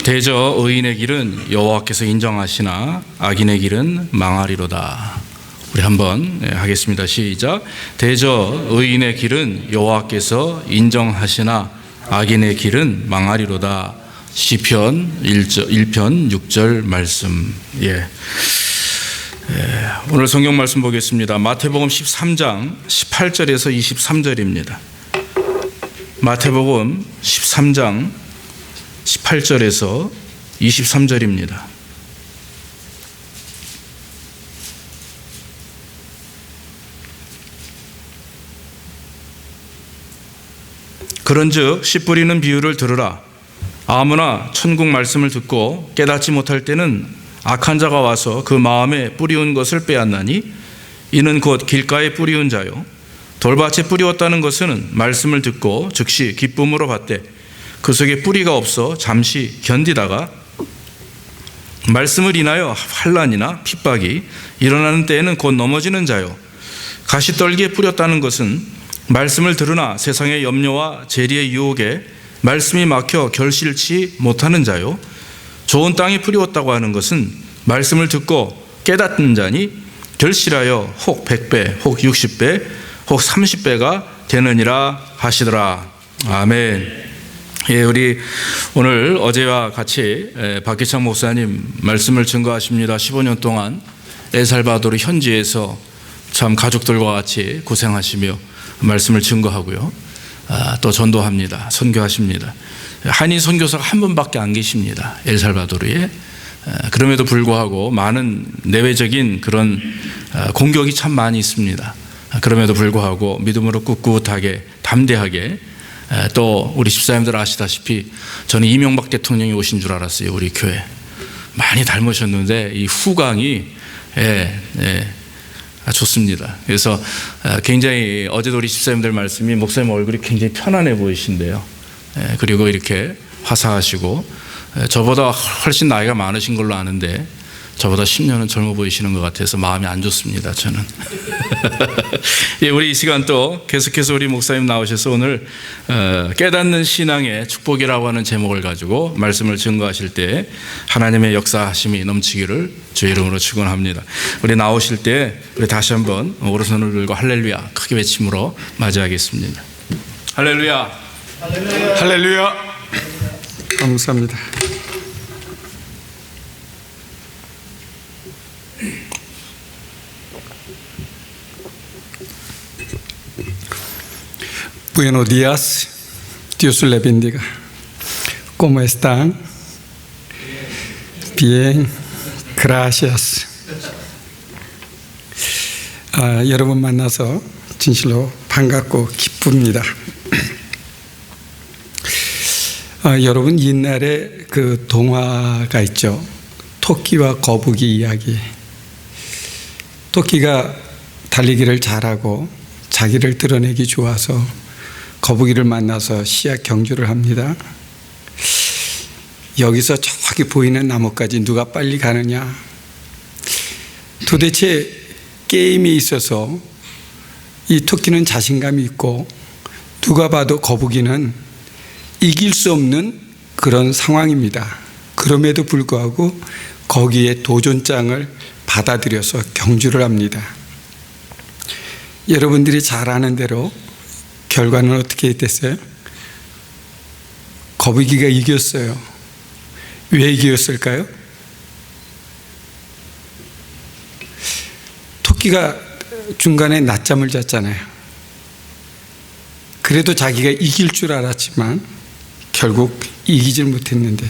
대저 의인의 길은 여호와께서 인정하시나 악인의 길은 망하리로다. 우리 한번 하겠습니다. 시작. 대저 의인의 길은 여호와께서 인정하시나 악인의 길은 망하리로다. 시편 1편 6절 말씀. 오늘 성경 말씀 보겠습니다. 마태복음 13장 18절에서 23절입니다. 마태복음 13장 18절에서 23절입니다. 그런즉 씨 뿌리는 비유를 들으라. 아무나 천국 말씀을 듣고 깨닫지 못할 때는 악한 자가 와서 그 마음에 뿌리운 것을 빼앗나니 이는 곧 길가에 뿌리운 자요 돌밭에 뿌리웠다는 것은 말씀을 듣고 즉시 기쁨으로 받되 그 속에 뿌리가 없어 잠시 견디다가 말씀을 인하여 환난이나 핍박이 일어나는 때에는 곧 넘어지는 자요 가시떨기에 뿌렸다는 것은 말씀을 들으나 세상의 염려와 재리의 유혹에 말씀이 막혀 결실치 못하는 자요 좋은 땅에 뿌리웠다고 하는 것은 말씀을 듣고 깨닫는 자니 결실하여 혹 100배 혹 60배 혹 30배가 되느니라 하시더라. 아멘. 우리 오늘 어제와 같이 박기창 목사님 말씀을 증거하십니다. 15년 동안 엘살바도르 현지에서 참 가족들과 같이 고생하시며 말씀을 증거하고요. 또 전도합니다. 선교하십니다. 한인 선교사가 한 분밖에 안 계십니다. 엘살바도르에. 그럼에도 불구하고 많은 내외적인 그런 공격이 참 많이 있습니다. 그럼에도 불구하고 믿음으로 꿋꿋하게 담대하게 또 우리 집사님들 아시다시피 저는 이명박 대통령이 오신 줄 알았어요. 우리 교회 많이 닮으셨는데 이 후광이 좋습니다. 그래서 굉장히 어제도 우리 집사님들 말씀이 목사님 얼굴이 굉장히 편안해 보이신데요. 그리고 이렇게 화사하시고 저보다 훨씬 나이가 많으신 걸로 아는데 저보다 10년은 젊어 보이시는 것 같아서 마음이 안 좋습니다. 저는. 우리 이 시간 또 계속해서 우리 목사님 나오셔서 오늘 깨닫는 신앙의 축복이라고 하는 제목을 가지고 말씀을 증거하실 때 하나님의 역사하심이 넘치기를 주의 이름으로 축원합니다. 우리 나오실 때 우리 다시 한번 오른손을 들고 할렐루야 크게 외침으로 맞이하겠습니다. 할렐루야. 할렐루야. 할렐루야. 감사합니다. Buenos días, Dios les bendiga. ¿Cómo están? Bien, gracias. 여러분 만나서 진실로 반갑고 기쁩니다. 여러분 옛날에 그 동화가 있죠. 토끼와 거북이 이야기. 토끼가 달리기를 잘하고 자기를 드러내기 좋아서 거북이를 만나서 시약 경주를 합니다. 여기서 저기 보이는 나무까지 누가 빨리 가느냐. 도대체 게임에 있어서 이 토끼는 자신감이 있고 누가 봐도 거북이는 이길 수 없는 그런 상황입니다. 그럼에도 불구하고 거기에 도전장을 받아들여서 경주를 합니다. 여러분들이 잘 아는 대로 결과는 어떻게 됐어요? 거북이가 이겼어요. 왜 이겼을까요? 토끼가 중간에 낮잠을 잤잖아요. 그래도 자기가 이길 줄 알았지만 결국 이기질 못했는데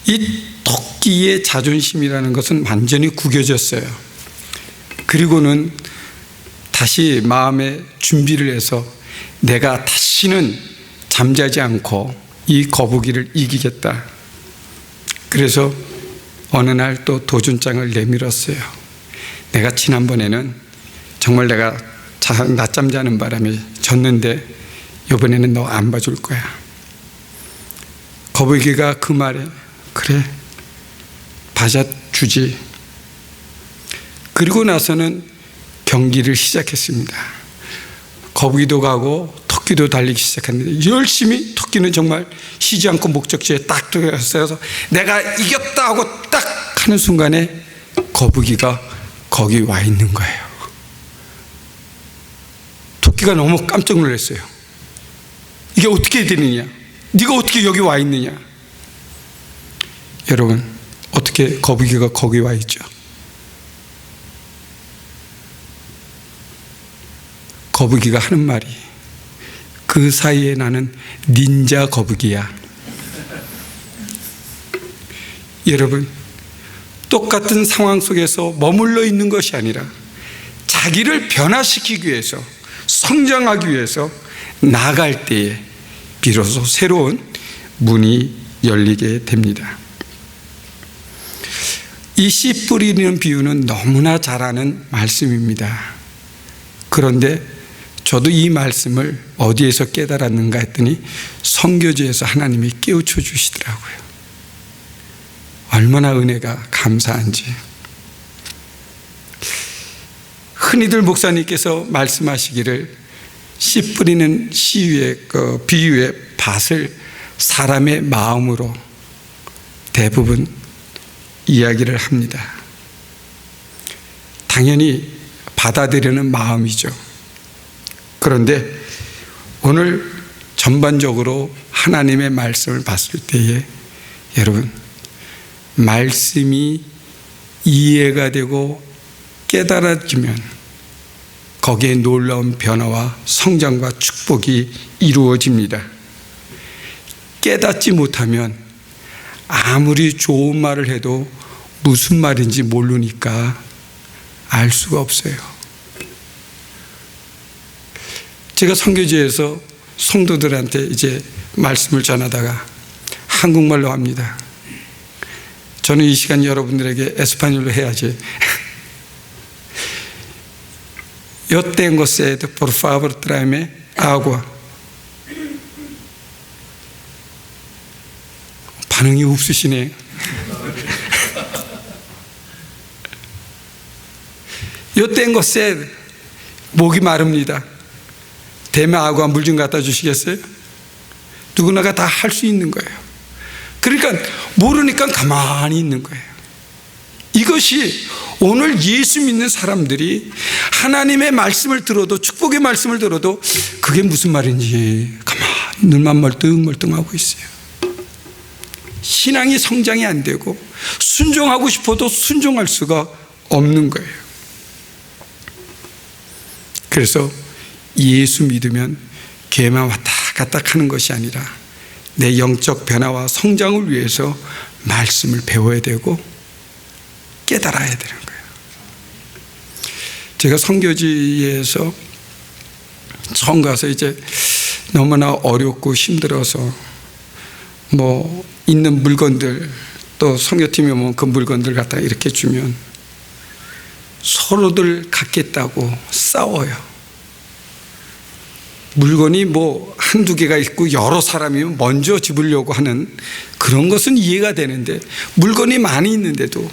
이 토끼의 자존심이라는 것은 완전히 구겨졌어요. 그리고는 다시 마음에 준비를 해서 내가 다시는 잠자지 않고 이 거북이를 이기겠다. 그래서 어느 날 또 도전장을 내밀었어요. 내가 지난번에는 정말 내가 낮잠 자는 바람에 졌는데 이번에는 너 안 봐줄 거야. 거북이가 그 말에 그래 봐주지. 그리고 나서는 경기를 시작했습니다. 거북이도 가고 토끼도 토끼도 달리기 시작했는데 열심히 토끼는 정말 쉬지 않고 목적지에 딱 들어가서 내가 이겼다 하고 딱 하는 순간에 거북이가 거기 와 있는 거예요. 토끼가 너무 깜짝 놀랐어요. 이게 어떻게 되느냐? 네가 어떻게 여기 와 있느냐? 여러분, 어떻게 거북이가 거기 와 있죠? 거북이가 하는 말이 그 사이에 나는 닌자 거북이야. 여러분, 똑같은 상황 속에서 머물러 있는 것이 아니라 자기를 변화시키기 위해서, 성장하기 위해서 나아갈 때에 비로소 새로운 문이 열리게 됩니다. 이 씨 뿌리는 비유는 너무나 잘 아는 말씀입니다. 그런데 저도 이 말씀을 어디에서 깨달았는가 했더니 선교지에서 하나님이 깨우쳐 주시더라고요. 얼마나 은혜가 감사한지. 흔히들 목사님께서 말씀하시기를 씨 뿌리는 시위의 그 비유의 밭을 사람의 마음으로 대부분 이야기를 합니다. 당연히 받아들이는 마음이죠. 그런데 오늘 전반적으로 하나님의 말씀을 봤을 때에 여러분, 말씀이 이해가 되고 깨달아지면 거기에 놀라운 변화와 성장과 축복이 이루어집니다. 깨닫지 못하면 아무리 좋은 말을 해도 무슨 말인지 모르니까 알 수가 없어요. 제가 선교지에서 성도들한테 이제 말씀을 전하다가 한국말로 합니다. 저는 이 시간 여러분들에게 에스파뇰로 해야지. Yo tengo sed, por favor, tráeme agua. 반응이 없으시네. Yo tengo sed. 목이 마릅니다. 대면 아구와 물 좀 갖다 주시겠어요? 누구나가 다 할 수 있는 거예요. 그러니까 모르니까 가만히 있는 거예요. 이것이 오늘 예수 믿는 사람들이 하나님의 말씀을 들어도, 축복의 말씀을 들어도 그게 무슨 말인지 가만히 눈만 멀뚱멀뚱하고 있어요. 신앙이 성장이 안 되고 순종하고 싶어도 순종할 수가 없는 거예요. 그래서 예수 믿으면 교회만 왔다 갔다 하는 것이 아니라 내 영적 변화와 성장을 위해서 말씀을 배워야 되고 깨달아야 되는 거예요. 제가 선교지에서 처음 가서 이제 너무나 어렵고 힘들어서 뭐 있는 물건들, 또 선교팀이 오면 그 물건들 갖다 이렇게 주면 서로들 갖겠다고 싸워요. 물건이 뭐 한두 개가 있고 여러 사람이면 먼저 집으려고 하는 그런 것은 이해가 되는데 물건이 많이 있는데도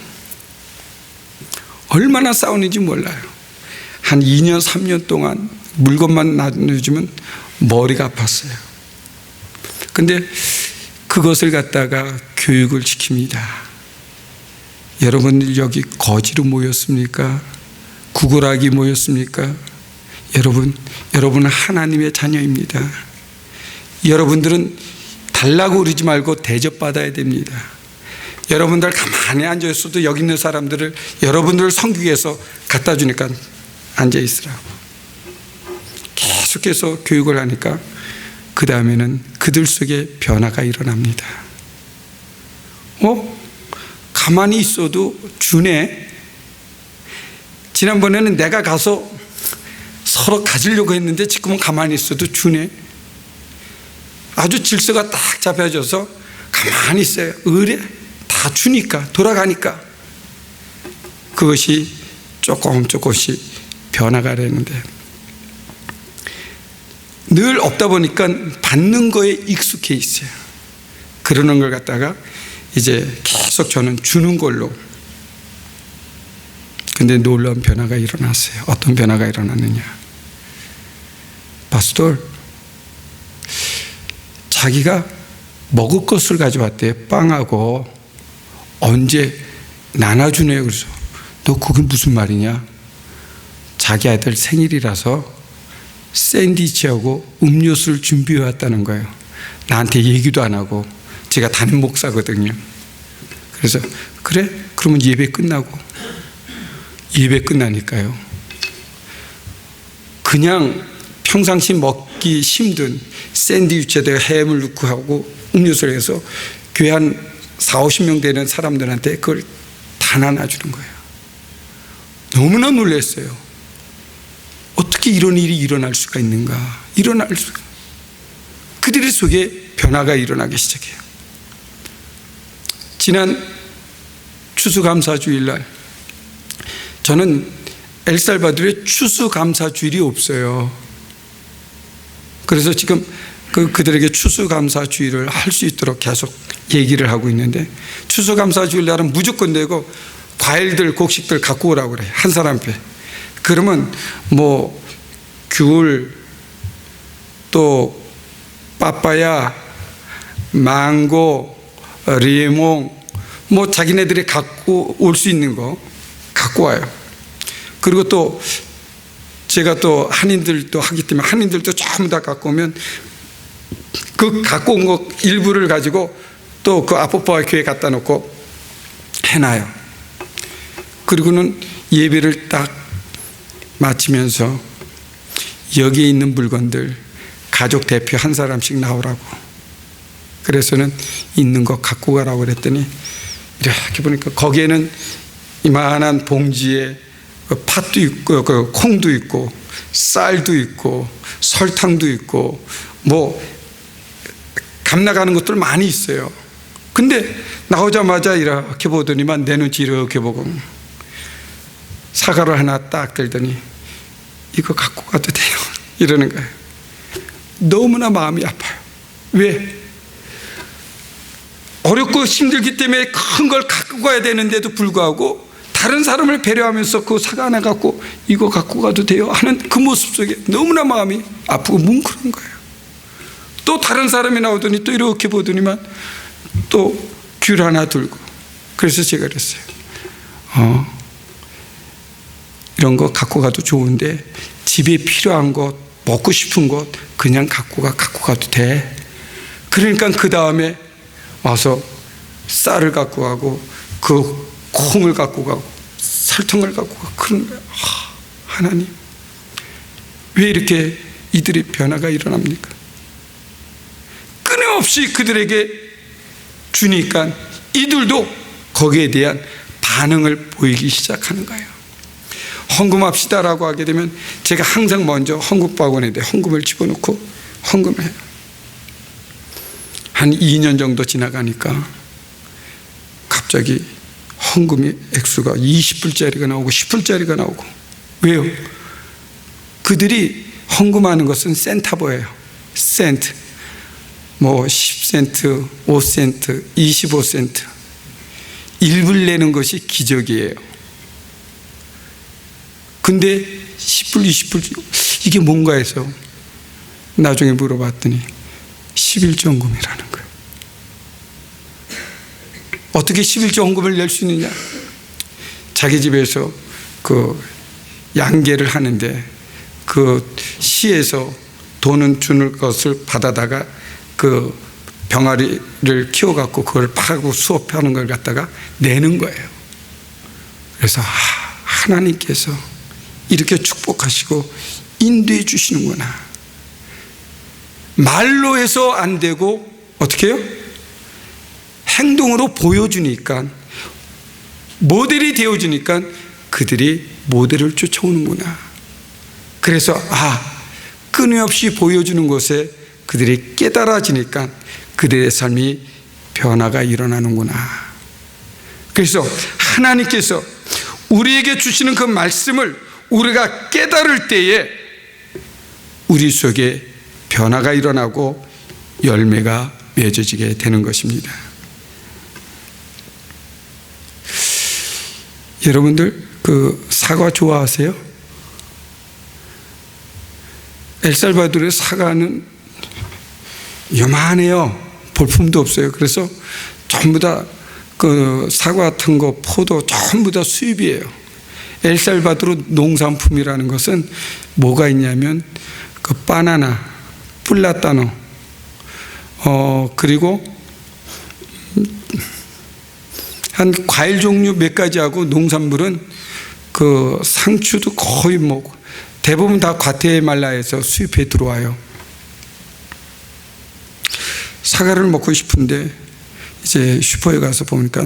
얼마나 싸우는지 몰라요. 한 2년 3년 동안 물건만 나눠주면 머리가 아팠어요. 근데 그것을 갖다가 교육을 시킵니다. 여러분들 여기 거지로 모였습니까? 구걸하기 모였습니까? 여러분은 하나님의 자녀입니다. 여러분들은 달라고 그러지 말고 대접받아야 됩니다. 여러분들 가만히 앉아 있어도 여기 있는 사람들을 여러분들을 섬기기 위해서 갖다 주니까 앉아 있으라고. 계속해서 교육을 하니까 그 다음에는 그들 속에 변화가 일어납니다. 가만히 있어도 주네. 지난번에는 내가 가서 서로 가지려고 했는데 지금은 가만히 있어도 주네. 아주 질서가 딱 잡혀져서 가만히 있어요. 의뢰 다 주니까, 돌아가니까. 그것이 조금씩 변화가 되는데 늘 없다 보니까 받는 거에 익숙해 있어요. 그러는 걸 갖다가 이제 계속 저는 주는 걸로. 근데 놀라운 변화가 일어났어요. 어떤 변화가 일어났느냐? 파스톨, 자기가 먹을 것을 가져왔대요. 빵하고. 언제 나눠주네요. 그래서 너 그게 무슨 말이냐? 자기 아들 생일이라서 샌드위치하고 음료수를 준비해 왔다는 거예요. 나한테 얘기도 안 하고. 제가 담임 목사거든요. 그래서 그래? 그러면 예배 끝나고. 예배 끝나니까요. 그냥 평상시 먹기 힘든 샌드위치에다가 햄을 넣고 하고 음료수를 해서 교회 한 40-50명 되는 사람들한테 그걸 다 나눠주는 거예요. 너무나 놀랐어요. 어떻게 이런 일이 일어날 수가 있는가. 일어날 수가. 그들의 속에 변화가 일어나기 시작해요. 지난 추수감사주일날 저는 엘살바도르에 추수감사주일이 없어요. 그래서 지금 그들에게 추수감사주일을 할 수 있도록 계속 얘기를 하고 있는데, 추수감사주일 날은 무조건 내고 과일들, 곡식들 갖고 오라고 그래요. 한 사람께. 그러면 뭐 귤, 또 빠빠야, 망고, 리몽, 뭐 자기네들이 갖고 올 수 있는 거 갖고 와요. 그리고 또 제가 또 한인들도 하기 때문에 한인들도 전부 다 갖고 오면 그 갖고 온 거 일부를 가지고 또 그 아포파 교회에 갖다 놓고 해놔요. 그리고는 예배를 딱 마치면서 여기에 있는 물건들 가족 대표 한 사람씩 나오라고. 그래서는 있는 거 갖고 가라고 그랬더니 이렇게 보니까 거기에는 이만한 봉지에 팥도 있고 콩도 있고 쌀도 있고 설탕도 있고 뭐 감 나가는 것들 많이 있어요. 근데 나오자마자 이렇게 보더니만 내 눈치 이렇게 보고 사과를 하나 딱 들더니 이거 갖고 가도 돼요 이러는 거예요. 너무나 마음이 아파요. 왜? 어렵고 힘들기 때문에 큰 걸 갖고 가야 되는데도 불구하고 다른 사람을 배려하면서 그 사과 하나 갖고 이거 갖고 가도 돼요 하는 그 모습 속에 너무나 마음이 아프고 뭉클한 거예요. 또 다른 사람이 나오더니 또 이렇게 보더니만 또 귤 하나 들고. 그래서 제가 그랬어요. 이런 거 갖고 가도 좋은데 집에 필요한 것, 먹고 싶은 것 그냥 갖고 가도 돼. 그러니까 그 다음에 와서 쌀을 갖고 가고 그 콩을 갖고 가고 설탕을 갖고 가고 그런 거예요. 하나님, 왜 이렇게 이들의 변화가 일어납니까? 끊임없이 그들에게 주니까 이들도 거기에 대한 반응을 보이기 시작하는 거예요. 헌금합시다라고 하게 되면 제가 항상 먼저 헌금바구니에 헌금을 집어넣고 헌금을 해요. 한 2년 정도 지나가니까 갑자기 헌금의 액수가 20불짜리가 나오고 10불짜리가 나오고. 왜요? 그들이 헌금하는 것은 센타버예요. 센트. 뭐 10센트, 5센트, 25센트. 1불 내는 것이 기적이에요. 근데 10불, 20불 이게 뭔가 해서 나중에 물어봤더니 11조헌금이라는 거예요. 어떻게 11조헌금을 낼 수 있느냐? 자기 집에서 그 양계를 하는데 그 시에서 돈은 주는 것을 받아다가 그 병아리를 키워갖고 그걸 파고 수업하는 걸 갖다가 내는 거예요. 그래서 하나님께서 이렇게 축복하시고 인도해 주시는구나. 말로 해서 안 되고 어떻게 해요? 행동으로 보여주니까, 모델이 되어주니까 그들이 모델을 쫓아오는구나. 그래서 끊임없이 보여주는 것에 그들이 깨달아지니까 그들의 삶이 변화가 일어나는구나. 그래서 하나님께서 우리에게 주시는 그 말씀을 우리가 깨달을 때에 우리 속에 변화가 일어나고 열매가 맺어지게 되는 것입니다. 여러분들 그 사과 좋아하세요? 엘살바도르의 사과는 요만해요. 볼품도 없어요. 그래서 전부 다 그 사과 같은 거, 포도 전부 다 수입이에요. 엘살바도르 농산품이라는 것은 뭐가 있냐면 그 바나나, 플라타노, 그리고 한 과일 종류 몇 가지하고 농산물은 그 상추도 거의 뭐 대부분 다 과테말라에서 수입해 들어와요. 사과를 먹고 싶은데 이제 슈퍼에 가서 보니까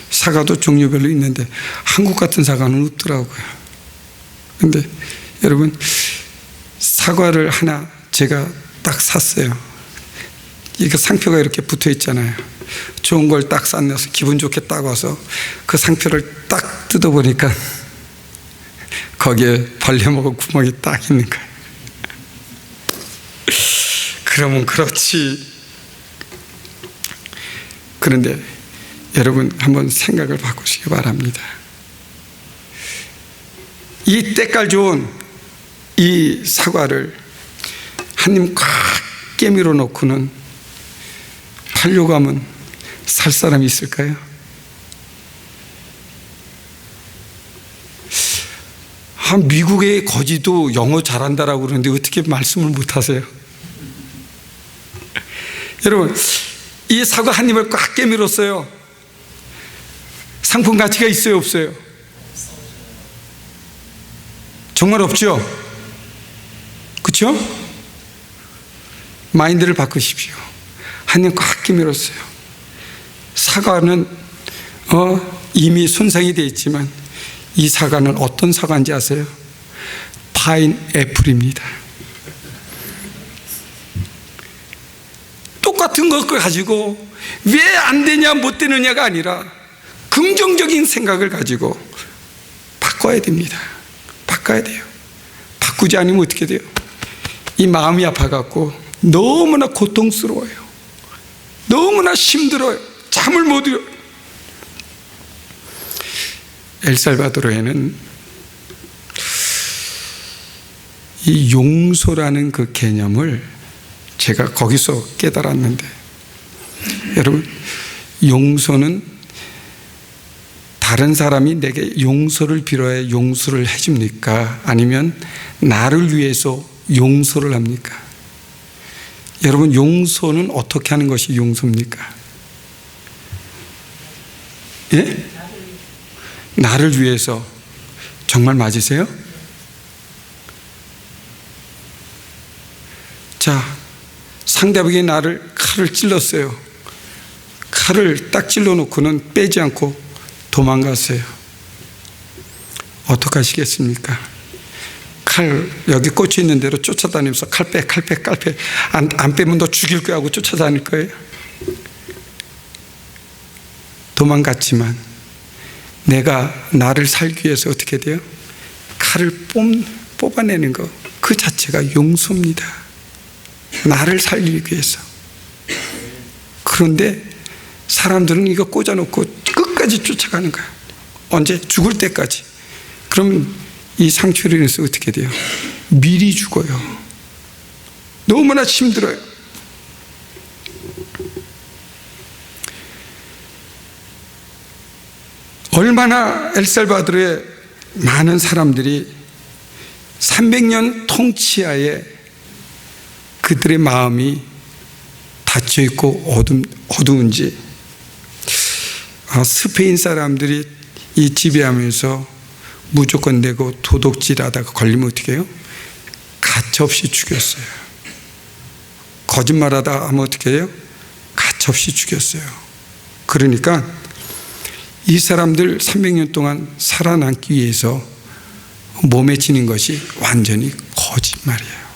사과도 종류별로 있는데 한국 같은 사과는 없더라고요. 근데 여러분, 사과를 하나 제가 딱 샀어요. 이거 상표가 이렇게 붙어 있잖아요. 좋은 걸 딱 쌌네서 기분 좋게 딱 와서 그 상표를 딱 뜯어보니까 거기에 벌레 먹은 구멍이 딱 있는 거예요. 그러면 그렇지. 그런데 여러분, 한번 생각을 바꾸시기 바랍니다. 이 때깔 좋은 이 사과를 한 입 꽉 깨밀어 놓고는 팔려고 하면 살 사람이 있을까요? 미국의 거지도 영어 잘한다라고 그러는데 어떻게 말씀을 못하세요? 여러분, 이 사과 한 입을 꽉 깨밀었어요. 상품 가치가 있어요, 없어요? 정말 없죠? 그렇죠? 마인드를 바꾸십시오. 한 입 꽉 깨밀었어요. 사과는 이미 손상이 되어 있지만 이 사과는 어떤 사과인지 아세요? 파인 애플입니다. 똑같은 것 가지고 왜 안 되냐 못 되느냐가 아니라 긍정적인 생각을 가지고 바꿔야 됩니다. 바꿔야 돼요. 바꾸지 않으면 어떻게 돼요? 이 마음이 아파갖고 너무나 고통스러워요. 너무나 힘들어요. 잠을 못 이뤄요. 엘살바도르에는 이 용서라는 그 개념을 제가 거기서 깨달았는데, 여러분, 용서는 다른 사람이 내게 용서를 빌어야 용서를 해줍니까? 아니면 나를 위해서 용서를 합니까? 여러분, 용서는 어떻게 하는 것이 용서입니까? 예? 나를 위해서. 정말 맞으세요? 자, 상대방이 나를 칼을 찔렀어요. 칼을 딱 찔러놓고는 빼지 않고 도망갔어요. 어떡하시겠습니까? 칼 여기 꽂혀 있는 대로 쫓아다니면서 칼 빼, 칼 빼, 칼 빼. 안 빼면 너 죽일 거야 하고 쫓아다닐 거예요. 도망갔지만 내가 나를 살기 위해서 어떻게 돼요? 칼을 뽑아내는 거, 그 자체가 용서입니다. 나를 살리기 위해서. 그런데 사람들은 이거 꽂아놓고 끝까지 쫓아가는 거야. 언제? 죽을 때까지. 그럼 이 상처로 인해서 어떻게 돼요? 미리 죽어요. 너무나 힘들어요. 얼마나 엘살바도르의 많은 사람들이 300년 통치하에 그들의 마음이 닫혀있고 어두운지, 스페인 사람들이 이 지배하면서 무조건 내고 도둑질하다가 걸리면 어떻게 해요? 가차없이 죽였어요. 거짓말하다 하면 어떻게 해요? 가차없이 죽였어요. 그러니까 이 사람들 300년 동안 살아남기 위해서 몸에 지닌 것이 완전히 거짓말이에요.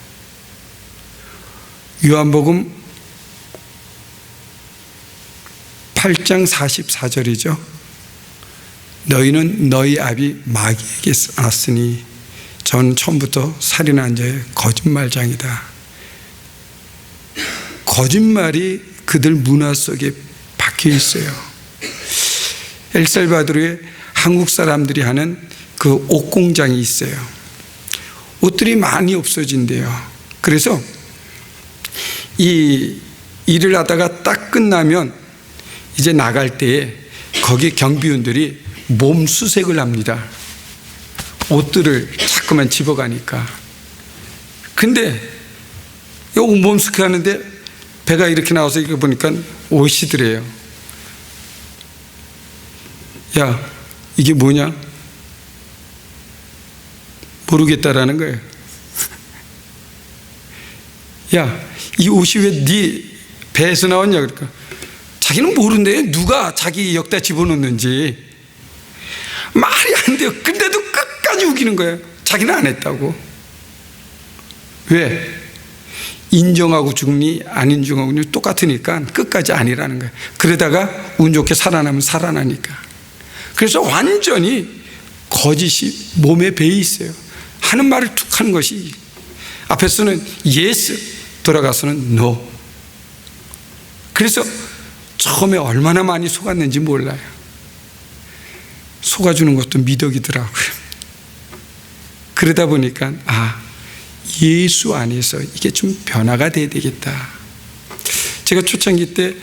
요한복음 8장 44절이죠. 너희는 너희 아비 마귀에게 났으니 전 처음부터 살인한 자의 거짓말장이다. 거짓말이 그들 문화 속에 박혀 있어요. 엘살바도르에 한국 사람들이 하는 그 옷 공장이 있어요. 옷들이 많이 없어진대요. 그래서 이 일을 하다가 딱 끝나면 이제 나갈 때에 거기 경비원들이 몸 수색을 합니다. 옷들을 자꾸만 집어가니까. 근데 이 몸 수색하는데 배가 이렇게 나와서 이렇게 보니까 옷이더래요. 야, 이게 뭐냐? 모르겠다라는 거예요. 야, 이 옷이 왜 네 배에서 나왔냐? 그러니까 자기는 모른대요. 누가 자기 역다 집어넣는지. 말이 안 돼요. 근데도 끝까지 우기는 거예요. 자기는 안 했다고. 왜? 인정하고 죽니 안 인정하고 죽니 똑같으니까 끝까지 아니라는 거예요. 그러다가 운 좋게 살아나면 살아나니까. 그래서 완전히 거짓이 몸에 배에 있어요. 하는 말을 툭 하는 것이, 앞에서는 yes, 돌아가서는 no. 그래서 처음에 얼마나 많이 속았는지 몰라요. 속아주는 것도 미덕이더라고요. 그러다 보니까 예수 안에서 이게 좀 변화가 돼야 되겠다. 제가 초창기 때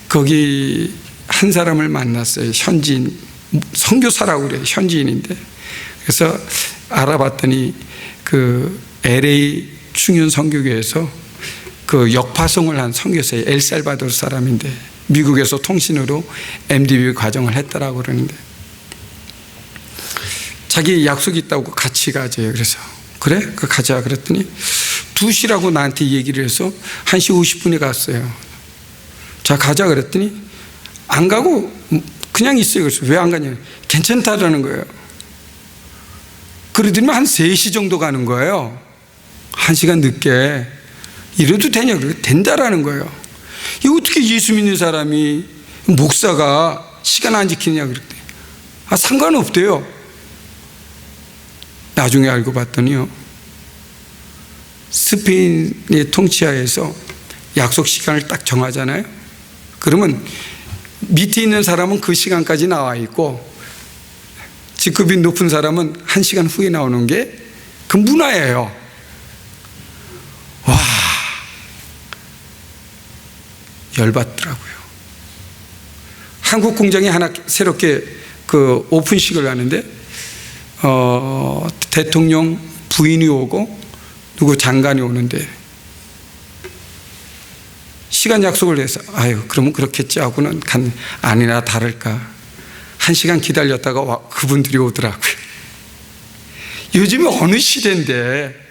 거기 한 사람을 만났어요. 현지인, 선교사라고 그래요. 현지인인데. 그래서 알아봤더니 그 LA 충현 선교교에서 그 역파송을 한 선교사예요. 엘살바도르 사람인데 미국에서 통신으로 MDB 과정을 했다라고 그러는데, 자기 약속이 있다고 같이 가재요. 그래서 그래? 그 가자 그랬더니 2시라고 나한테 얘기를 해서 1시 50분에 갔어요. 자, 가자 그랬더니 안 가고 그냥 있어요. 그래서 왜 안 가냐? 괜찮다라는 거예요. 그러더니 한 3시 정도 가는 거예요. 1시간 늦게. 이래도 되냐? 그래, 된다라는 거예요. 이거 어떻게 예수 믿는 사람이, 목사가 시간 안 지키냐? 그랬더니 상관없대요. 나중에 알고 봤더니요, 스페인의 통치하에서 약속 시간을 딱 정하잖아요. 그러면 밑에 있는 사람은 그 시간까지 나와 있고 직급이 높은 사람은 1시간 후에 나오는 게 그 문화예요. 와, 열받더라고요. 한국 공장에 하나 새롭게 그 오픈식을 하는데 대통령 부인이 오고 누구 장관이 오는데 시간 약속을 해서 그러면 그렇겠지 하고는 아니나 다를까 1시간 기다렸다가 그분들이 오더라고요. 요즘에 어느 시대인데.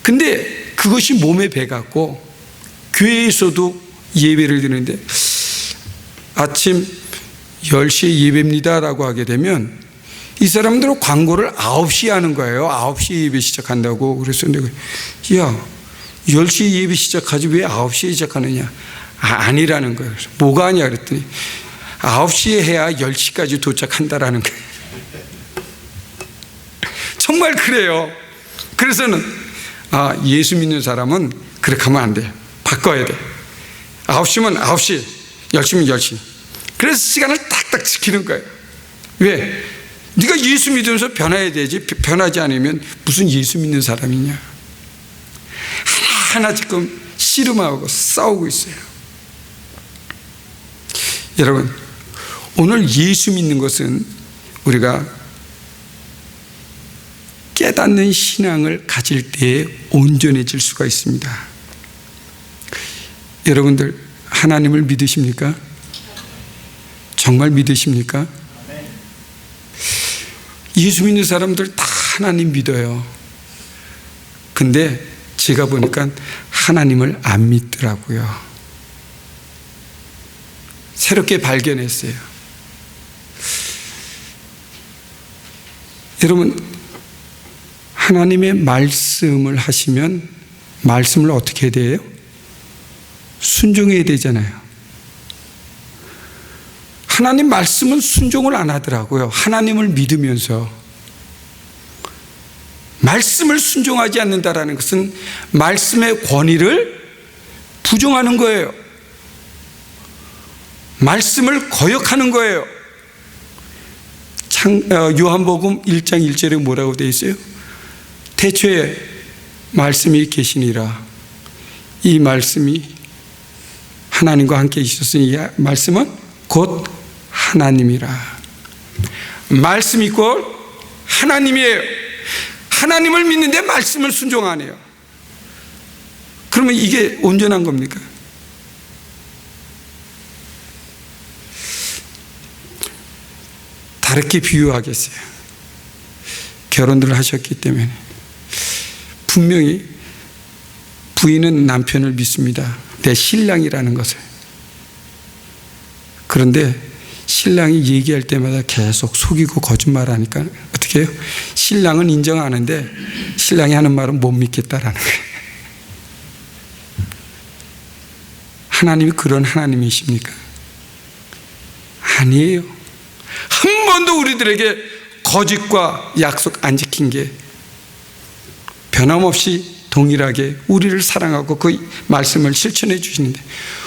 근데 그것이 몸에 배갖고 교회에서도 예배를 드리는데 아침 10시에 예배입니다 라고 하게 되면 이 사람들은 광고를 9시에 하는 거예요. 9시에 예배 시작한다고. 그래서 내가 야, 10시에 예배 시작하지 왜 9시에 시작하느냐? 아니라는 거예요. 그래서 뭐가 아니야 그랬더니 9시에 해야 10시까지 도착한다라는 거예요. 정말 그래요. 그래서는 예수 믿는 사람은 그렇게 하면 안 돼. 바꿔야 돼. 9시면 9시, 10시면 10시. 그래서 시간을 딱딱 지키는 거예요. 왜? 네가 예수 믿으면서 변해야 되지. 변하지 않으면 무슨 예수 믿는 사람이냐. 하나하나 지금 씨름하고 싸우고 있어요. 여러분, 오늘 예수 믿는 것은 우리가 깨닫는 신앙을 가질 때에 온전해질 수가 있습니다. 여러분들 하나님을 믿으십니까? 정말 믿으십니까? 예수 믿는 사람들 다 하나님 믿어요. 근데 제가 보니까 하나님을 안 믿더라고요. 새롭게 발견했어요. 여러분, 하나님의 말씀을 하시면 말씀을 어떻게 해야 돼요? 순종해야 되잖아요. 하나님 말씀은 순종을 안 하더라고요. 하나님을 믿으면서. 말씀을 순종하지 않는다라는 것은 말씀의 권위를 부정하는 거예요. 말씀을 거역하는 거예요. 요한복음 1장 1절에 뭐라고 되어 있어요? 태초에 말씀이 계시니라. 이 말씀이 하나님과 함께 있었으니 이 말씀은 곧 하나님이라. 말씀 이꼴 하나님이에요. 하나님을 믿는데 말씀을 순종하네요. 그러면 이게 온전한 겁니까? 다르게 비유하겠어요. 결혼을 하셨기 때문에 분명히 부인은 남편을 믿습니다. 내 신랑이라는 것을. 그런데 신랑이 얘기할 때마다 계속 속이고 거짓말하니까 어떻게 해요? 신랑은 인정하는데 신랑이 하는 말은 못 믿겠다라는 거예요. 하나님이 그런 하나님이십니까? 아니에요. 한 번도 우리들에게 거짓과 약속 안 지킨 게 변함없이 동일하게 우리를 사랑하고 그 말씀을 실천해 주시는데,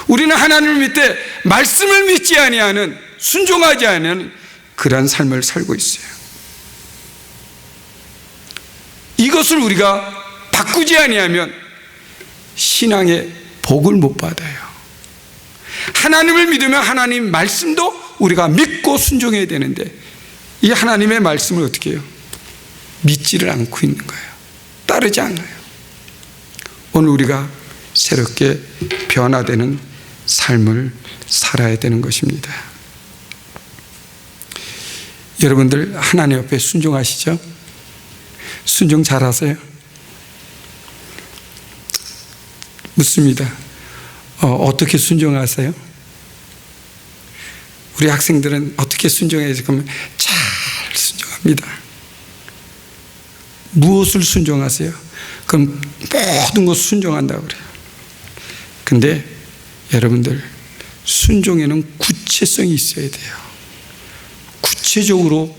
우리는 하나님을 믿되 말씀을 믿지 아니하는, 순종하지 않은 그러한 삶을 살고 있어요. 이것을 우리가 바꾸지 아니하면 신앙의 복을 못 받아요. 하나님을 믿으면 하나님 말씀도 우리가 믿고 순종해야 되는데, 이 하나님의 말씀을 어떻게 해요? 믿지를 않고 있는 거예요. 따르지 않아요. 오늘 우리가 새롭게 변화되는 삶을 살아야 되는 것입니다. 여러분들 하나님 앞에 순종하시죠? 순종 잘하세요? 묻습니다. 어떻게 순종하세요? 우리 학생들은 어떻게 순종해야지? 그러면 잘 순종합니다. 무엇을 순종하세요? 그럼 모든 것 순종한다고 그래요. 근데 여러분들, 순종에는 구체성이 있어야 돼요. 구체적으로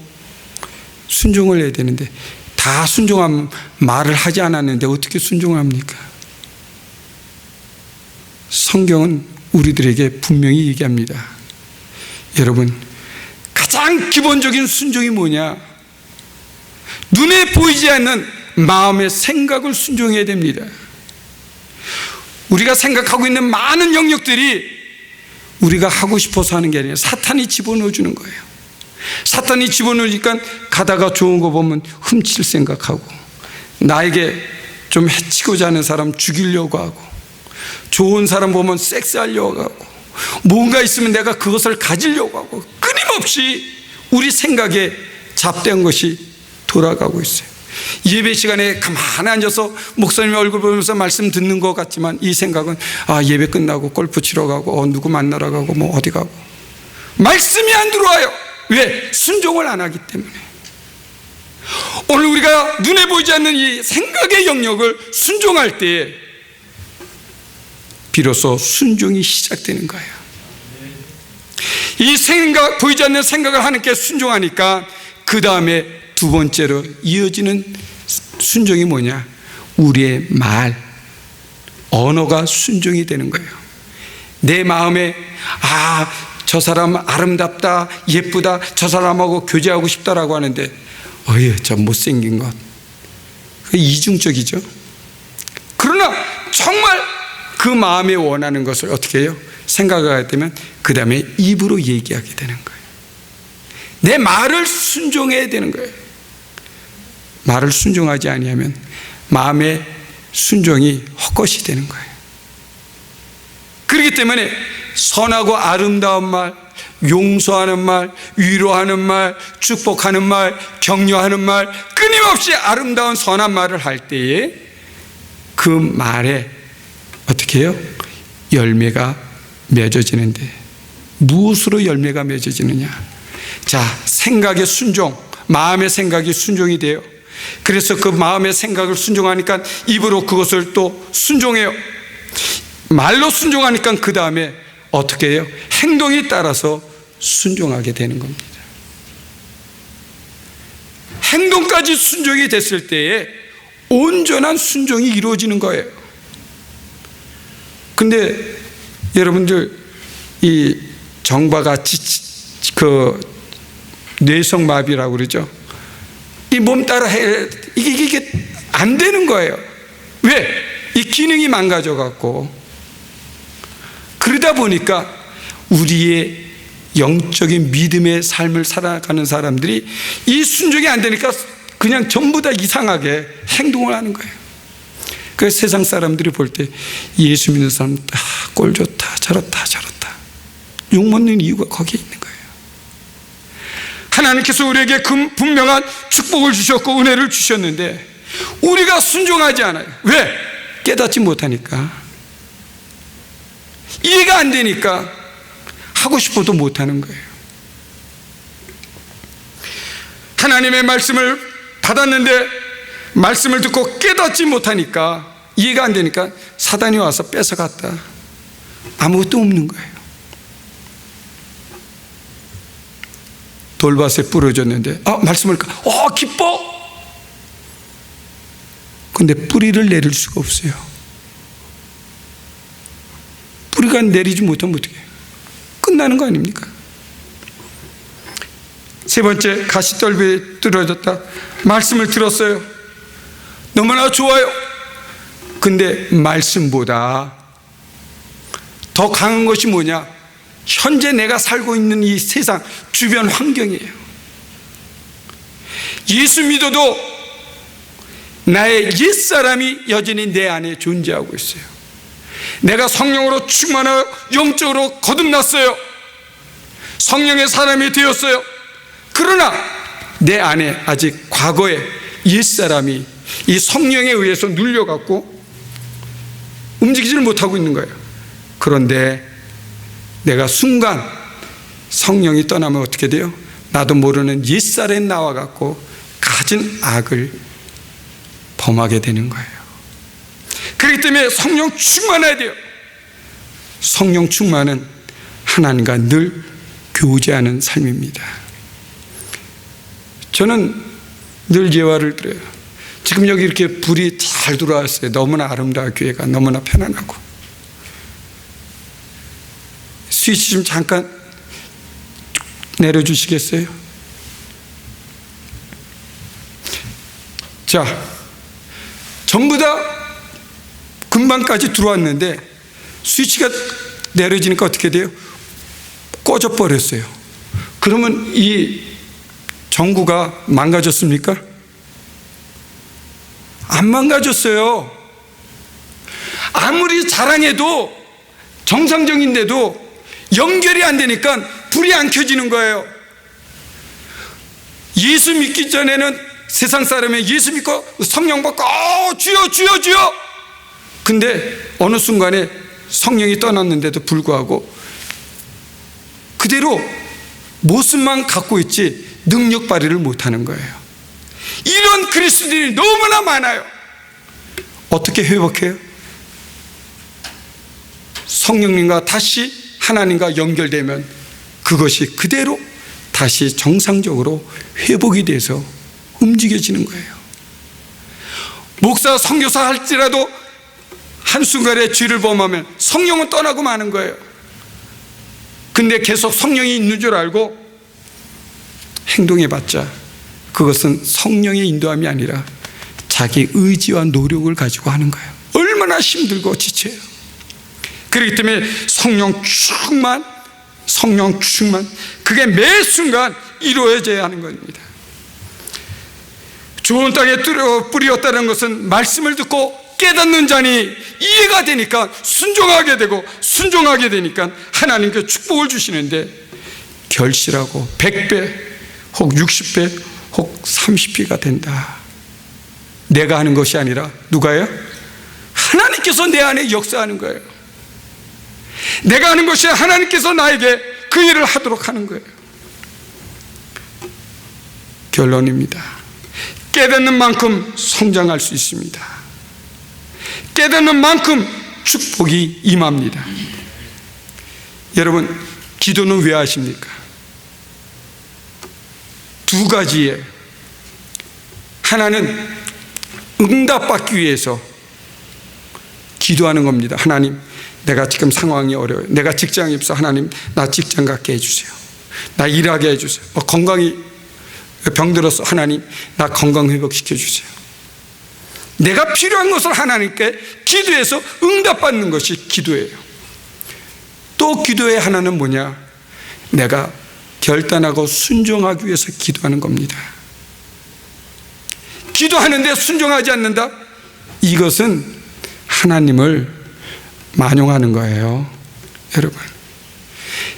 순종을 해야 되는데, 다 순종하면 말을 하지 않았는데 어떻게 순종합니까? 성경은 우리들에게 분명히 얘기합니다. 여러분, 가장 기본적인 순종이 뭐냐? 눈에 보이지 않는 마음의 생각을 순종해야 됩니다. 우리가 생각하고 있는 많은 영역들이 우리가 하고 싶어서 하는 게 아니라 사탄이 집어넣어 주는 거예요. 사탄이 집어넣으니까 가다가 좋은 거 보면 훔칠 생각하고, 나에게 좀 해치고자 하는 사람 죽이려고 하고, 좋은 사람 보면 섹스하려고 하고, 뭔가 있으면 내가 그것을 가지려고 하고, 끊임없이 우리 생각에 잡된 것이 돌아가고 있어요. 예배 시간에 가만히 앉아서 목사님 얼굴 보면서 말씀 듣는 것 같지만, 이 생각은 예배 끝나고 골프 치러 가고, 누구 만나러 가고, 뭐 어디 가고, 말씀이 안 들어와요. 왜? 순종을 안 하기 때문에. 오늘 우리가 눈에 보이지 않는 이 생각의 영역을 순종할 때 비로소 순종이 시작되는 거예요. 이 생각, 보이지 않는 생각을 하나님께 순종하니까 그 다음에 두 번째로 이어지는 순종이 뭐냐? 우리의 말, 언어가 순종이 되는 거예요. 내 마음에 저 사람 아름답다, 예쁘다, 저 사람하고 교제하고 싶다라고 하는데, 저 못생긴 것, 이중적이죠. 그러나 정말 그 마음에 원하는 것을 어떻게 해요? 생각하게 되면 그 다음에 입으로 얘기하게 되는 거예요. 내 말을 순종해야 되는 거예요. 말을 순종하지 아니하면 마음의 순종이 헛것이 되는 거예요. 그렇기 때문에 선하고 아름다운 말, 용서하는 말, 위로하는 말, 축복하는 말, 격려하는 말, 끊임없이 아름다운 선한 말을 할 때에 그 말에 어떻게 해요? 열매가 맺어지는데, 무엇으로 열매가 맺어지느냐? 자, 생각의 순종, 마음의 생각이 순종이 돼요. 그래서 그 마음의 생각을 순종하니까 입으로 그것을 또 순종해요. 말로 순종하니까 그 다음에 어떻게 해요? 행동에 따라서 순종하게 되는 겁니다. 행동까지 순종이 됐을 때에 온전한 순종이 이루어지는 거예요. 근데 여러분들, 이 정바가 뇌성마비라고 그러죠. 이 몸 따라 해, 이게 안 되는 거예요. 왜? 이 기능이 망가져 갖고, 그러다 보니까 우리의 영적인 믿음의 삶을 살아가는 사람들이 이 순종이 안 되니까 그냥 전부 다 이상하게 행동을 하는 거예요. 그래서 세상 사람들이 볼 때 예수 믿는 사람 꼴 좋다, 저렇다 욕먹는 이유가 거기에 있는 거예요. 하나님께서 우리에게 분명한 축복을 주셨고 은혜를 주셨는데 우리가 순종하지 않아요. 왜? 깨닫지 못하니까, 이해가 안 되니까 하고 싶어도 못하는 거예요. 하나님의 말씀을 받았는데 말씀을 듣고 깨닫지 못하니까, 이해가 안 되니까 사단이 와서 뺏어갔다. 아무것도 없는 거예요. 돌밭에 부러졌는데 말씀을 기뻐. 근데 뿌리를 내릴 수가 없어요. 뿌리가 내리지 못하면 어떻게 해요? 끝나는 거 아닙니까? 세 번째, 가시떨비에 뚫어졌다. 말씀을 들었어요. 너무나 좋아요. 근데 말씀보다 더 강한 것이 뭐냐? 현재 내가 살고 있는 이 세상 주변 환경이에요. 예수 믿어도 나의 옛사람이 여전히 내 안에 존재하고 있어요. 내가 성령으로 충만하여 영적으로 거듭났어요. 성령의 사람이 되었어요. 그러나 내 안에 아직 과거의 옛사람이 이 성령에 의해서 눌려갖고 움직이지를 못하고 있는 거예요. 그런데 내가 순간 성령이 떠나면 어떻게 돼요? 나도 모르는 옛사람이 나와갖고 가진 악을 범하게 되는 거예요. 그렇기 때문에 성령 충만해야 돼요. 성령 충만은 하나님과 늘 교제하는 삶입니다. 저는 늘 예화를 들어요. 지금 여기 이렇게 불이 잘 들어왔어요. 너무나 아름다워, 교회가 너무나 편안하고. 스위치 좀 잠깐 내려주시겠어요? 자, 전부 다 금방까지 들어왔는데 스위치가 내려지니까 어떻게 돼요? 꺼져버렸어요. 그러면 이 전구가 망가졌습니까? 안 망가졌어요. 아무리 자랑해도, 정상적인데도 연결이 안 되니까 불이 안 켜지는 거예요. 예수 믿기 전에는 세상 사람이 예수 믿고 성령 받고 주여 주여 주여, 근데 어느 순간에 성령이 떠났는데도 불구하고 그대로 모습만 갖고 있지 능력 발휘를 못하는 거예요. 이런 그리스도인이 너무나 많아요. 어떻게 회복해요? 성령님과 다시 하나님과 연결되면 그것이 그대로 다시 정상적으로 회복이 돼서 움직여지는 거예요. 목사, 선교사 할지라도 한순간에 죄를 범하면 성령은 떠나고 마는 거예요. 근데 계속 성령이 있는 줄 알고 행동해봤자 그것은 성령의 인도함이 아니라 자기 의지와 노력을 가지고 하는 거예요. 얼마나 힘들고 지쳐요. 그렇기 때문에 성령 충만, 그게 매 순간 이루어져야 하는 겁니다. 좋은 땅에 뿌리었다는 것은 말씀을 듣고 깨닫는 자니 이해가 되니까 순종하게 되고, 순종하게 되니까 하나님께 축복을 주시는데 결실하고 100배 혹 60배 혹 30배가 된다. 내가 하는 것이 아니라 누가요? 하나님께서 내 안에 역사하는 거예요. 내가 하는 것이 하나님께서 나에게 그 일을 하도록 하는 거예요. 결론입니다. 깨닫는 만큼 성장할 수 있습니다. 깨닫는 만큼 축복이 임합니다. 여러분, 기도는 왜 하십니까? 두 가지에, 하나는 응답받기 위해서 기도하는 겁니다. 하나님, 내가 지금 상황이 어려워요. 내가 직장이 없어. 하나님, 나 직장 갖게 해주세요. 나 일하게 해주세요. 건강이 병들어서 하나님, 나 건강 회복시켜 주세요. 내가 필요한 것을 하나님께 기도해서 응답받는 것이 기도예요. 또 기도의 하나는 뭐냐? 내가 결단하고 순종하기 위해서 기도하는 겁니다. 기도하는데 순종하지 않는다? 이것은 하나님을 만용하는 거예요. 여러분,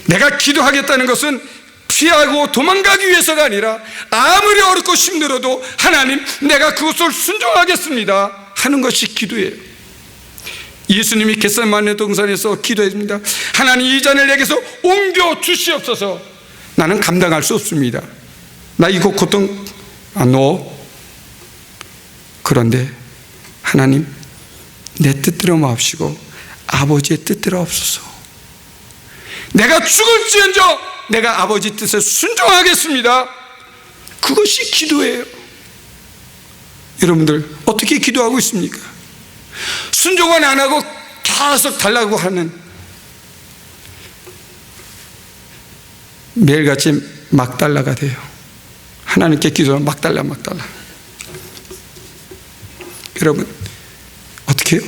내가 기도하겠다는 것은 피하고 도망가기 위해서가 아니라 아무리 어렵고 힘들어도 하나님, 내가 그것을 순종하겠습니다 하는 것이 기도예요. 예수님이 겟세마네 동산에서 기도했습니다. 하나님, 이 잔을 내게서 옮겨 주시옵소서. 나는 감당할 수 없습니다. 나 이거 고통 안 넣어. 그런데 하나님, 내 뜻대로 마옵시고 아버지의 뜻대로 없소서. 내가 죽을지언정 내가 아버지 뜻에 순종하겠습니다. 그것이 기도예요. 여러분들 어떻게 기도하고 있습니까? 순종은 안 하고 계속 달라고 하는, 매일같이 막달라가 돼요. 하나님께 기도하면 막달라. 여러분 어떻게 해요?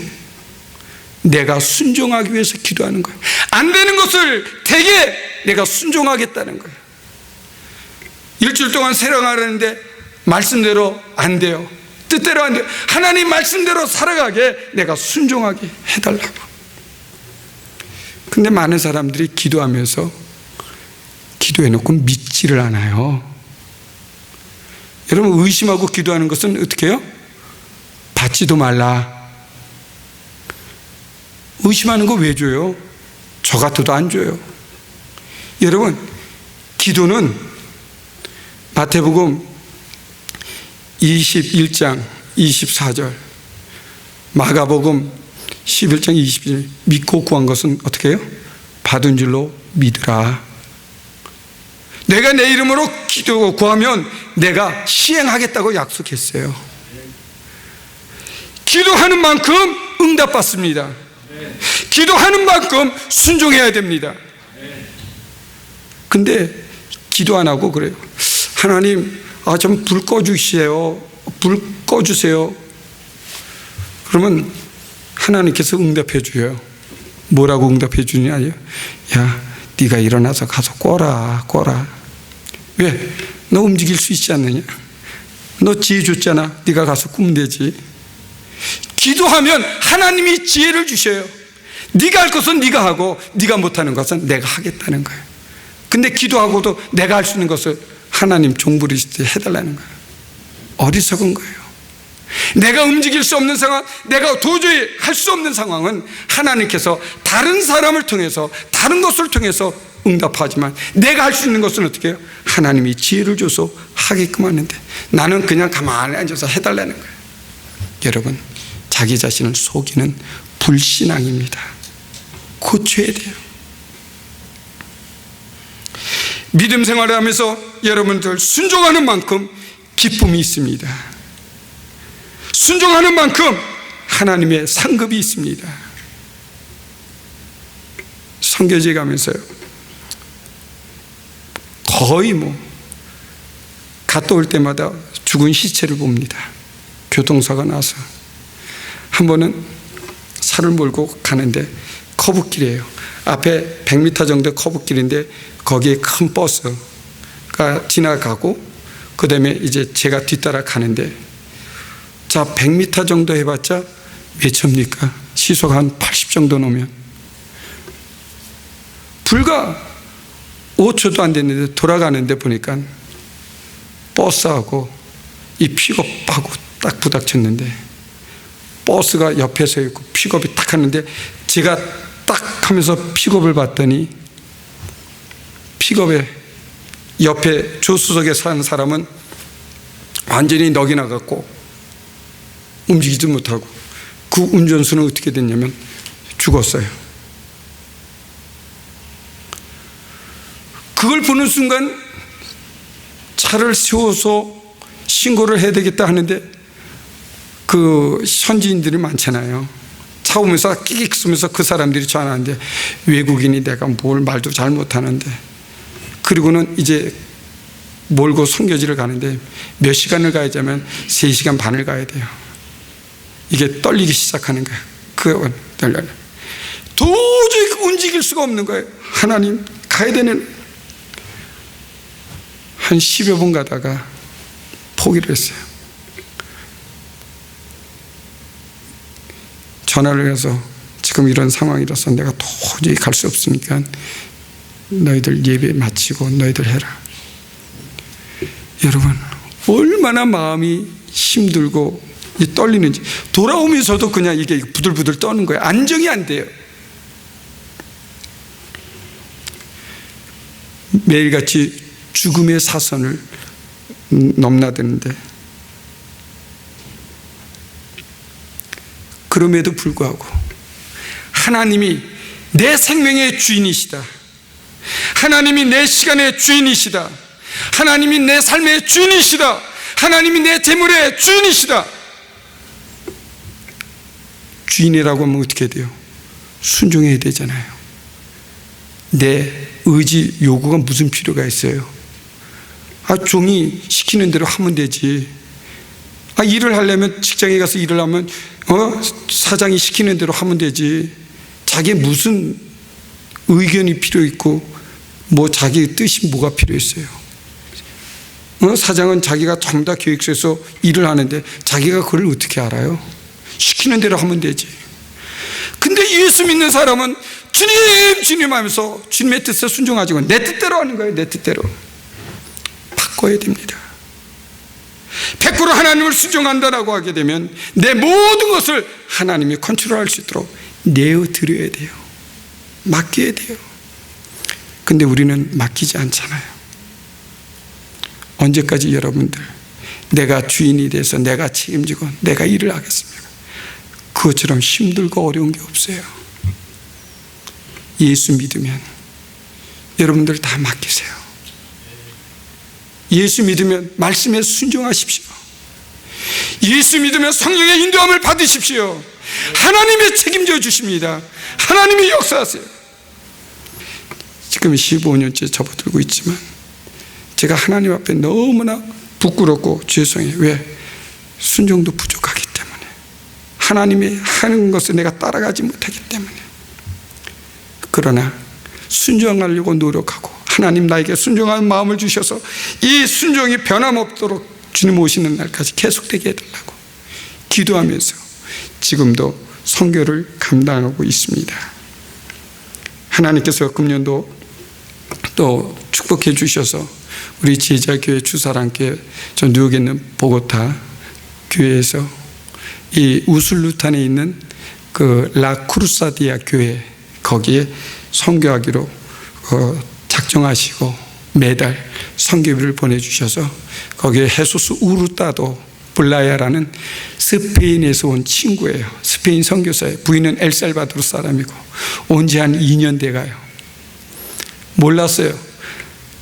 내가 순종하기 위해서 기도하는 거예요. 안 되는 것을 되게 내가 순종하겠다는 거예요. 일주일 동안 새랑하려는데 말씀대로 안 돼요. 뜻대로 안 돼요. 하나님 말씀대로 살아가게 내가 순종하게 해달라고. 근데 많은 사람들이 기도하면서 기도해놓고 믿지를 않아요. 여러분, 의심하고 기도하는 것은 어떻게 해요? 받지도 말라. 의심하는 거 왜 줘요? 저 같아도 안 줘요. 여러분, 기도는 마태복음 21장 24절, 마가복음 11장 20절, 믿고 구한 것은 어떻게 해요? 받은 줄로 믿으라. 내가 내 이름으로 기도 구하면 내가 시행하겠다고 약속했어요. 기도하는 만큼 응답받습니다. 기도하는 만큼 순종해야 됩니다. 근데 기도 안 하고 그래요. 하나님, 좀 불 꺼주세요. 불 꺼주세요. 그러면 하나님께서 응답해 줘요. 뭐라고 응답해 주냐요? 야, 네가 일어나서 가서 꺼라. 왜? 너 움직일 수 있지 않느냐? 너 지혜 줬잖아. 네가 가서 꾸면 되지. 기도하면 하나님이 지혜를 주셔요. 네가 할 것은 네가 하고 네가 못하는 것은 내가 하겠다는 거예요. 근데 기도하고도 내가 할 수 있는 것을 하나님 종부리실 때 해달라는 거예요. 어리석은 거예요. 내가 움직일 수 없는 상황, 내가 도저히 할 수 없는 상황은 하나님께서 다른 사람을 통해서, 다른 것을 통해서 응답하지만 내가 할 수 있는 것은 어떻게 해요? 하나님이 지혜를 줘서 하게끔 하는데 나는 그냥 가만히 앉아서 해달라는 거예요. 여러분, 자기 자신을 속이는 불신앙입니다. 고쳐야 돼요. 믿음 생활을 하면서 여러분들 순종하는 만큼 기쁨이 있습니다. 순종하는 만큼 하나님의 상급이 있습니다. 선교지에 가면서요, 거의 갔다 올 때마다 죽은 시체를 봅니다. 교통사가 나서. 한 번은 차를 몰고 가는데 커브길이에요. 앞에 100m 정도 커브길인데 거기에 큰 버스가 지나가고 그 다음에 이제 제가 뒤따라 가는데, 자, 100m 정도 해봤자 몇 초입니까? 시속 한 80 정도 놓으면 불과 5초도 안 됐는데 돌아가는데 보니까 버스하고 이 픽업하고 딱 부닥쳤는데, 버스가 옆에 서 있고 픽업이 딱 하는데 제가 딱 하면서 픽업을 봤더니 픽업에 옆에 조수석에 사는 사람은 완전히 넋이 나갔고 움직이지 못하고, 그 운전수는 어떻게 됐냐면 죽었어요. 그걸 보는 순간 차를 세워서 신고를 해야 되겠다 하는데, 그 현지인들이 많잖아요. 차 오면서 끼익 쓰면서 그 사람들이 전화하는데, 외국인이 내가 뭘 말도 잘 못하는데, 그리고는 이제 몰고 선교지를 가는데 몇 시간을 가야자면 3시간 반을 가야 돼요. 이게 떨리기 시작하는 거예요. 그 도저히 움직일 수가 없는 거예요. 하나님 가야 되는, 한 10여 번 가다가 포기를 했어요. 전화를 해서 지금 이런 상황이라서 내가 도저히 갈 수 없으니까 너희들 예배 마치고 너희들 해라. 여러분, 얼마나 마음이 힘들고 떨리는지. 돌아오면서도 그냥 이게 부들부들 떠는 거예요. 안정이 안 돼요. 매일같이 죽음의 사선을 넘나드는데, 그럼에도 불구하고 하나님이 내 생명의 주인이시다, 하나님이 내 시간의 주인이시다, 하나님이 내 삶의 주인이시다, 하나님이 내 재물의 주인이시다. 주인이라고 하면 어떻게 돼요? 순종해야 되잖아요. 내 의지 요구가 무슨 필요가 있어요? 종이 시키는 대로 하면 되지. 일을 하려면, 직장에 가서 일을 하면 사장이 시키는 대로 하면 되지. 자기 무슨 의견이 필요 있고 뭐 자기 뜻이 뭐가 필요 있어요? 사장은 자기가 전부 다 계획서에서 일을 하는데 자기가 그걸 어떻게 알아요? 시키는 대로 하면 되지. 근데 예수 믿는 사람은 주님 주님 하면서 주님의 뜻에 순종하지, 내 뜻대로 하는 거예요. 내 뜻대로. 바꿔야 됩니다. 100% 하나님을 순종한다라고 하게 되면 내 모든 것을 하나님이 컨트롤할 수 있도록 내어드려야 돼요. 맡겨야 돼요. 근데 우리는 맡기지 않잖아요. 언제까지 여러분들 내가 주인이 돼서 내가 책임지고 내가 일을 하겠습니까? 그것처럼 힘들고 어려운 게 없어요. 예수 믿으면 여러분들 다 맡기세요. 예수 믿으면 말씀에 순종하십시오. 예수 믿으면 성령의 인도함을 받으십시오. 하나님이 책임져 주십니다. 하나님이 역사하세요. 지금 15년째 접어들고 있지만 제가 하나님 앞에 너무나 부끄럽고 죄송해요. 왜? 순종도 부족하기 때문에, 하나님이 하는 것을 내가 따라가지 못하기 때문에. 그러나 순종하려고 노력하고 하나님 나에게 순종하는 마음을 주셔서 이 순종이 변함없도록 주님 오시는 날까지 계속되게 해달라고 기도하면서 지금도 선교를 감당하고 있습니다. 하나님께서 금년도 또 축복해 주셔서 우리 제자교회 주사랑교회, 저 뉴욕에 있는 보고타 교회에서 이 우술루탄에 있는 그 라크루사디아 교회, 거기에 선교하기로 작정하시고 매달 선교비를 보내주셔서 거기에 헤수스 우르타도 블라야라는 스페인에서 온 친구예요. 스페인 선교사예요. 부인은 엘살바도르 사람이고 온 지 한 2년 돼가요. 몰랐어요.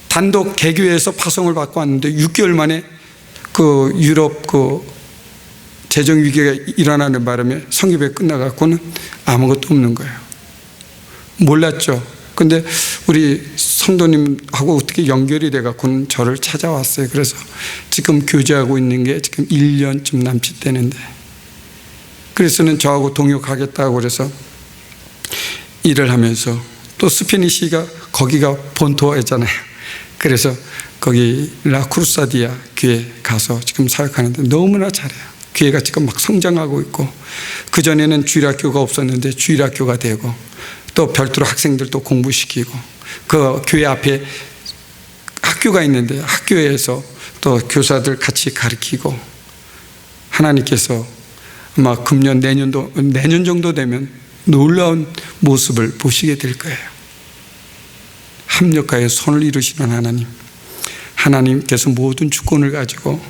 단독 개교에서 파송을 받고 왔는데 6개월 만에 그 유럽 그 재정 위기가 일어나는 바람에 선교회 끝나갖고는 아무것도 없는 거예요. 몰랐죠. 근데 우리 성도님하고 어떻게 연결이 돼갖고는 저를 찾아왔어요. 그래서 지금 교제하고 있는 게 지금 1년쯤 남짓 되는데, 그래서는 저하고 동역하겠다고 그래서 일을 하면서, 또 스페니시가 거기가 본토잖아요. 그래서 거기 라크루사디아 교회 가서 지금 사역하는데 너무나 잘해요. 교회가 지금 막 성장하고 있고, 그전에는 주일학교가 없었는데 주일학교가 되고, 또 별도로 학생들도 공부시키고, 그 교회 앞에 학교가 있는데 학교에서 또 교사들 같이 가르치고, 하나님께서 아마 금년 내년 정도 되면 놀라운 모습을 보시게 될 거예요. 합력하여 손을 이루시는 하나님, 하나님께서 모든 주권을 가지고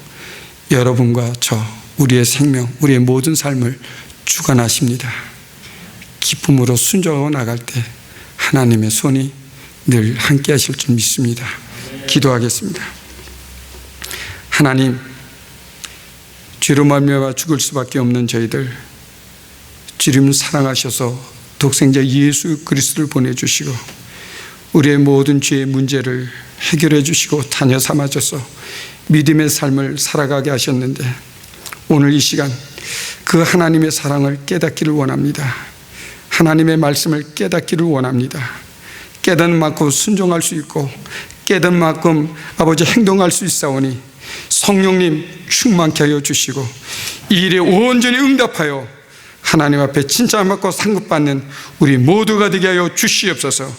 여러분과 저, 우리의 생명, 우리의 모든 삶을 주관하십니다. 기쁨으로 순종하고 나갈 때 하나님의 손이 늘 함께 하실 줄 믿습니다. 기도하겠습니다. 하나님, 죄로 말미암아 죽을 수밖에 없는 저희들, 주님 사랑하셔서 독생자 예수 그리스도를 보내주시고 우리의 모든 죄의 문제를 해결해 주시고 자녀 삼아줘서 믿음의 삶을 살아가게 하셨는데, 오늘 이 시간 그 하나님의 사랑을 깨닫기를 원합니다. 하나님의 말씀을 깨닫기를 원합니다. 깨닫는 만큼 순종할 수 있고 깨닫는 만큼 아버지 행동할 수 있사오니 성령님 충만케 하여 주시고 이 일에 온전히 응답하여 하나님 앞에 칭찬받고 상급받는 우리 모두가 되게 하여 주시옵소서.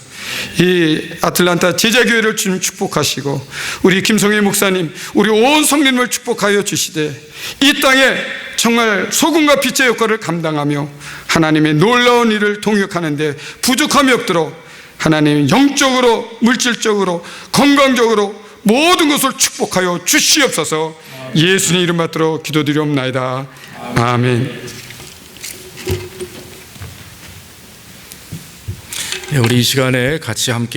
이 아틀란타 제자교회를 주님 축복하시고 우리 김성일 목사님, 우리 온 성도님을 축복하여 주시되 이 땅에 정말 소금과 빛의 역할을 감당하며 하나님의 놀라운 일을 동역하는데 부족함이 없도록 하나님 영적으로, 물질적으로, 건강적으로 모든 것을 축복하여 주시옵소서. 예수님 이름 받들어 기도드리옵나이다. 아멘. 우리 이 시간에 같이 함께